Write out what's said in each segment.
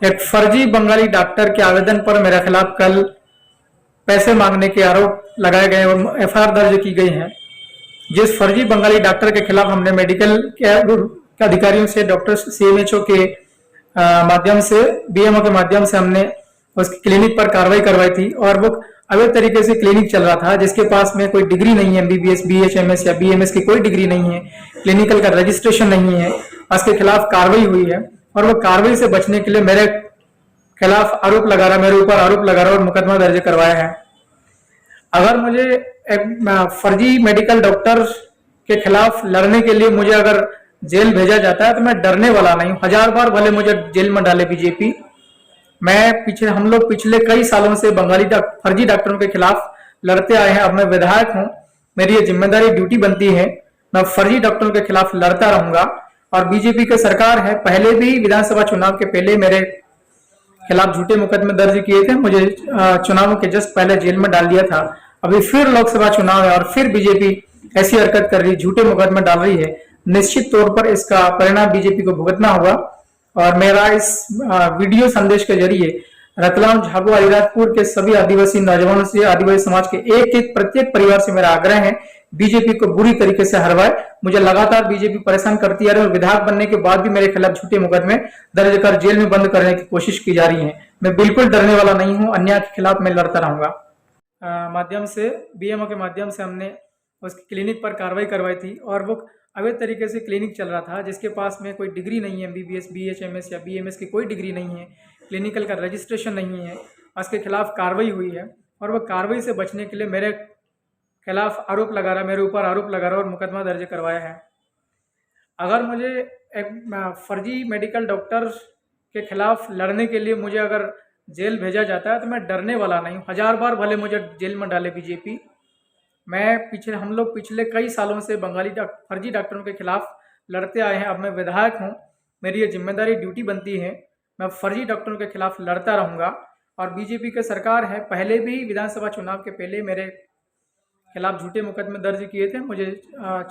एक फर्जी बंगाली डॉक्टर के आवेदन पर मेरे खिलाफ कल पैसे मांगने के आरोप लगाए गए और एफआईआर दर्ज की गई है। जिस फर्जी बंगाली डॉक्टर के खिलाफ हमने मेडिकल के अधिकारियों से, डॉक्टर सीएमएचओ के माध्यम से, बीएमओ के माध्यम से हमने उसकी क्लिनिक पर कार्रवाई करवाई थी और वो अवैध तरीके से क्लिनिक चल रहा था, जिसके पास में कोई डिग्री नहीं है, एमबीबीएस, बीएचएमएस या बीएमएस की कोई डिग्री नहीं है, क्लिनिकल का रजिस्ट्रेशन नहीं है। उसके खिलाफ कार्रवाई हुई है और वो कार्रवाई से बचने के लिए मेरे खिलाफ आरोप लगा रहा, मेरे ऊपर आरोप लगा रहा और मुकदमा दर्ज करवाया है। अगर मुझे एक फर्जी मेडिकल डॉक्टर के खिलाफ लड़ने के लिए मुझे अगर जेल भेजा जाता है तो मैं डरने वाला नहीं हूं। 1000 बार भले मुझे जेल में डाले बीजेपी, हम लोग पिछले कई सालों से बंगाली फर्जी डॉक्टरों के खिलाफ लड़ते आए हैं। अब मैं विधायक हूं, मेरी ये जिम्मेदारी ड्यूटी बनती है, मैं फर्जी डॉक्टरों के खिलाफ लड़ता रहूंगा। और बीजेपी की सरकार है, पहले भी विधानसभा चुनाव के पहले मेरे खिलाफ झूठे मुकदमे दर्ज किए थे, मुझे चुनावों के जस्ट पहले जेल में डाल दिया था। अभी फिर लोकसभा चुनाव है और फिर बीजेपी ऐसी हरकत कर रही, झूठे मुकदमे डाल रही है। निश्चित तौर पर इसका परिणाम बीजेपी को भुगतना होगा। और मेरा इस वीडियो संदेश के जरिए रतलाम, झाबुआ, अलीराजपुर के सभी आदिवासी नौजवानों से, आदिवासी समाज के एक एक प्रत्येक परिवार से मेरा आग्रह है, बीजेपी को बुरी तरीके से हरवाए। मुझे लगातार बीजेपी परेशान करती आ रही है और विधायक बनने के बाद भी मेरे खिलाफ झूठे मुकदमे दर्ज कर जेल में बंद करने की कोशिश की जा रही है। मैं बिल्कुल डरने वाला नहीं हूं, अन्याय के खिलाफ मैं लड़ता रहूंगा। माध्यम से, बीएमओ के माध्यम से हमने उसकी क्लिनिक पर कार्रवाई करवाई थी और वो अवैध तरीके से क्लिनिक चल रहा था, जिसके पास में कोई डिग्री नहीं है, एमबीबीएस, बीएचएमएस या बीएमएस की कोई डिग्री नहीं है, क्लिनिकल का रजिस्ट्रेशन नहीं है। उसके खिलाफ कार्रवाई हुई है और वो कार्रवाई से बचने के लिए मेरे खिलाफ आरोप लगा रहा, मेरे ऊपर आरोप लगा रहा और मुकदमा दर्ज करवाया है। अगर मुझे एक फर्जी मेडिकल डॉक्टर के खिलाफ लड़ने के लिए मुझे अगर जेल भेजा जाता है तो मैं डरने वाला नहीं हूँ। 1000 बार भले मुझे जेल में डाले बीजेपी, हम लोग पिछले कई सालों से बंगाली फर्जी डॉक्टरों के खिलाफ लड़ते आए हैं। अब मैं विधायक हूं, मेरी ये जिम्मेदारी ड्यूटी बनती है, मैं फर्जी डॉक्टरों के खिलाफ लड़ता रहूंगा। और बीजेपी की सरकार है, पहले भी विधानसभा चुनाव के पहले मेरे खिलाफ झूठे मुकदमे दर्ज किए थे, मुझे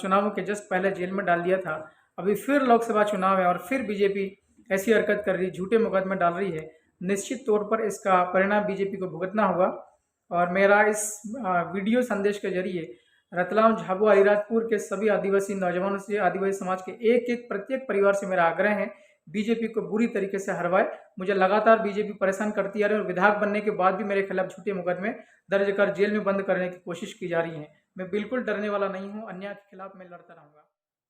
चुनावों के जस्ट पहले जेल में डाल दिया था। अभी फिर लोकसभा चुनाव है और फिर बीजेपी ऐसी हरकत कर रही, झूठे मुकदमे डाल रही है। निश्चित तौर पर इसका परिणाम बीजेपी को भुगतना होगा। और मेरा इस वीडियो संदेश के जरिए रतलाम, झाबुआ, अलीराजपुर के सभी आदिवासी नौजवानों से, आदिवासी समाज के एक एक प्रत्येक परिवार से मेरा आग्रह है, बीजेपी को बुरी तरीके से हरवाए। मुझे लगातार बीजेपी परेशान करती आ रही है और विधायक बनने के बाद भी मेरे खिलाफ झूठे मुकदमे दर्ज कर जेल में बंद करने की कोशिश की जा रही है। मैं बिल्कुल डरने वाला नहीं हूँ, अन्याय के खिलाफ मैं लड़ता रहूंगा।